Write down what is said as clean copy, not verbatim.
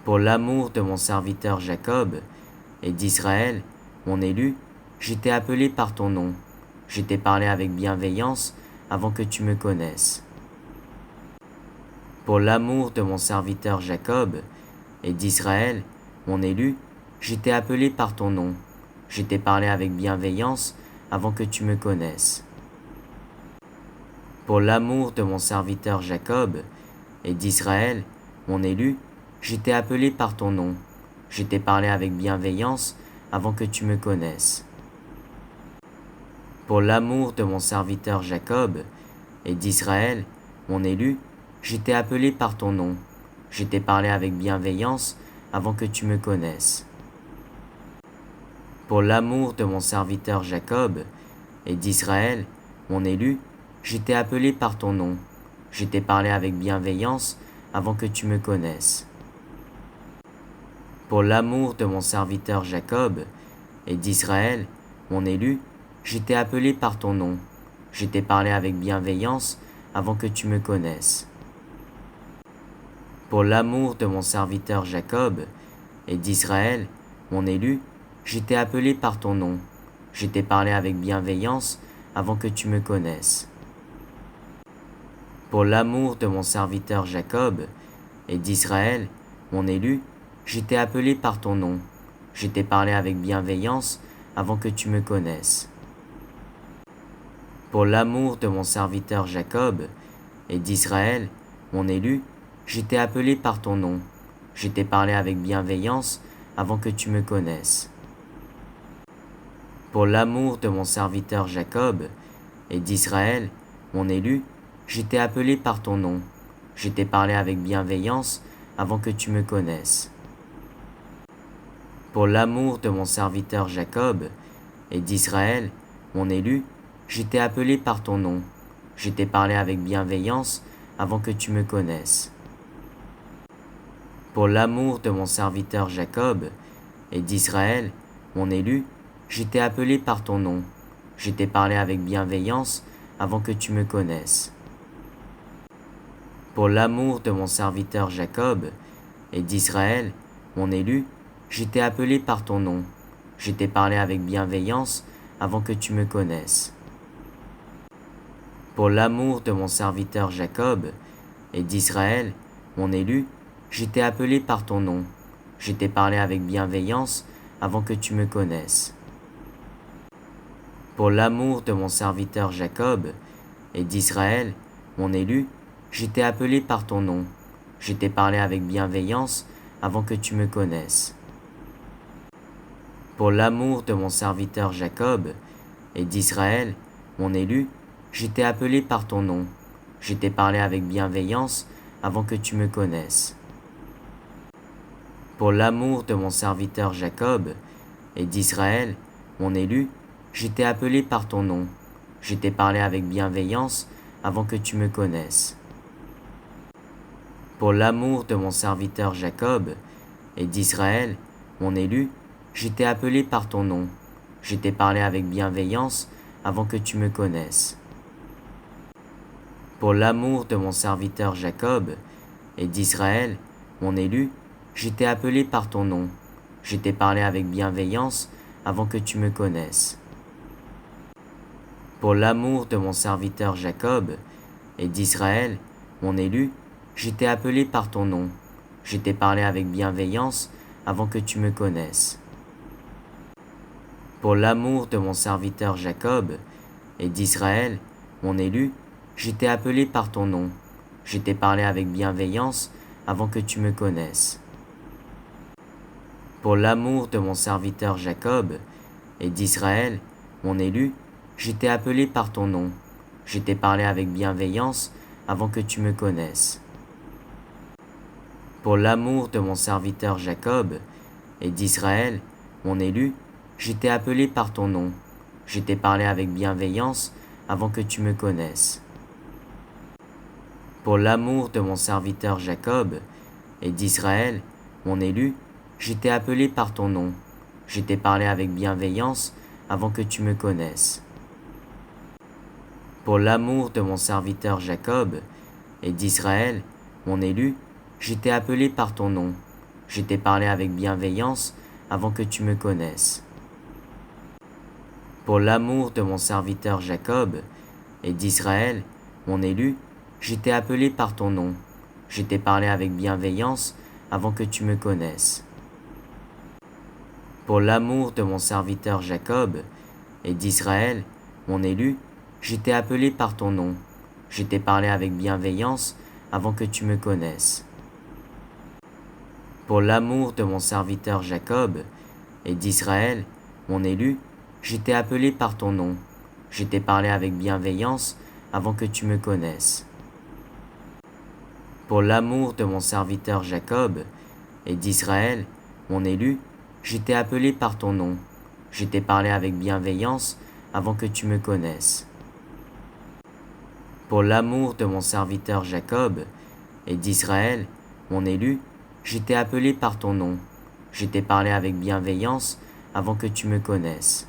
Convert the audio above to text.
Pour l'amour de mon serviteur Jacob et d'Israël, mon élu, je t'ai appelé par ton nom. Je t'ai parlé avec bienveillance avant que tu me connaisses. Pour l'amour de mon serviteur Jacob et d'Israël, mon élu, je t'ai appelé par ton nom. Je t'ai parlé avec bienveillance avant que tu me connaisses. Pour l'amour de mon serviteur Jacob et d'Israël, mon élu, je t'ai appelé par ton nom. Je t'ai parlé avec bienveillance avant que tu me connaisses. Pour l'amour de mon serviteur Jacob et d'Israël, mon élu, je t'ai appelé par ton nom. Je t'ai parlé avec bienveillance avant que tu me connaisses. Pour l'amour de mon serviteur Jacob et d'Israël, mon élu, je t'ai appelé par ton nom. Je t'ai parlé avec bienveillance avant que tu me connaisses. Pour l'amour de mon serviteur Jacob et d'Israël, mon élu, je t'ai appelé par ton nom. Je t'ai parlé avec bienveillance avant que tu me connaisses. Pour l'amour de mon serviteur Jacob et d'Israël, mon élu, je t'ai appelé par ton nom. Je t'ai parlé avec bienveillance avant que tu me connaisses. Pour l'amour de mon serviteur Jacob et d'Israël, mon élu, je t'ai appelé par ton nom. Je t'ai parlé avec bienveillance avant que tu me connaisses. Pour l'amour de mon serviteur Jacob et d'Israël, mon élu, je t'ai appelé par ton nom. Je t'ai parlé avec bienveillance avant que tu me connaisses. Pour l'amour de mon serviteur Jacob et d'Israël, mon élu, je t'ai appelé par ton nom. Je t'ai parlé avec bienveillance avant que tu me connaisses. Pour l'amour de mon serviteur Jacob et d'Israël, mon élu, je t'ai appelé par ton nom. Je t'ai parlé avec bienveillance avant que tu me connaisses. Pour l'amour de mon serviteur Jacob et d'Israël, mon élu, je t'ai appelé par ton nom. Je t'ai parlé avec bienveillance avant que tu me connaisses. Pour l'amour de mon serviteur Jacob et d'Israël, mon élu, je t'ai appelé par ton nom. Je t'ai parlé avec bienveillance avant que tu me connaisses. Pour l'amour de mon serviteur Jacob et d'Israël, mon élu, je t'ai appelé par ton nom. Je t'ai parlé avec bienveillance avant que tu me connaisses. Pour l'amour de mon serviteur Jacob et d'Israël, mon élu, je t'ai appelé par ton nom. Je t'ai parlé avec bienveillance avant que tu me connaisses. Pour l'amour de mon serviteur Jacob et d'Israël, mon élu, je t'ai appelé par ton nom. Je t'ai parlé avec bienveillance avant que tu me connaisses. Pour l'amour de mon serviteur Jacob et d'Israël, mon élu, je t'ai appelé par ton nom. Je t'ai parlé avec bienveillance avant que tu me connaisses. Pour l'amour de mon serviteur Jacob et d'Israël, mon élu, je t'ai appelé par ton nom. Je t'ai parlé avec bienveillance avant que tu me connaisses. Pour l'amour de mon serviteur Jacob et d'Israël, mon élu, je t'ai appelé par ton nom. Je t'ai parlé avec bienveillance avant que tu me connaisses. Pour l'amour de mon serviteur Jacob et d'Israël, mon élu, je t'ai appelé par ton nom. Je t'ai parlé avec bienveillance avant que tu me connaisses. Pour l'amour de mon serviteur Jacob et d'Israël, mon élu, je t'ai appelé par ton nom. Je t'ai parlé avec bienveillance avant que tu me connaisses. Pour l'amour de mon serviteur Jacob et d'Israël, mon élu, je t'ai appelé par ton nom. Je t'ai parlé avec bienveillance avant que tu me connaisses. Pour l'amour de mon serviteur Jacob et d'Israël, mon élu, je t'ai appelé par ton nom. Je t'ai parlé avec bienveillance avant que tu me connaisses. Pour l'amour de mon serviteur Jacob et d'Israël, mon élu, je t'ai appelé par ton nom. Je t'ai parlé avec bienveillance avant que tu me connaisses. Pour l'amour de mon serviteur Jacob et d'Israël, mon élu, je t'ai appelé par ton nom. Je t'ai parlé avec bienveillance avant que tu me connaisses. Pour l'amour de mon serviteur Jacob et d'Israël, mon élu, je t'ai appelé par ton nom. Je t'ai parlé avec bienveillance avant que tu me connaisses. Pour l'amour de mon serviteur Jacob et d'Israël, mon élu, je t'ai appelé par ton nom. Je t'ai parlé avec bienveillance avant que tu me connaisses. Pour l'amour de mon serviteur Jacob et d'Israël, mon élu, je t'ai appelé par ton nom. Je t'ai parlé avec bienveillance avant que tu me connaisses. Pour l'amour de mon serviteur Jacob et d'Israël, mon élu, je t'ai appelé par ton nom. Je t'ai parlé avec bienveillance avant que tu me connaisses. Pour l'amour de mon serviteur Jacob et d'Israël, mon élu, je t'ai appelé par ton nom. Je t'ai parlé avec bienveillance avant que tu me connaisses.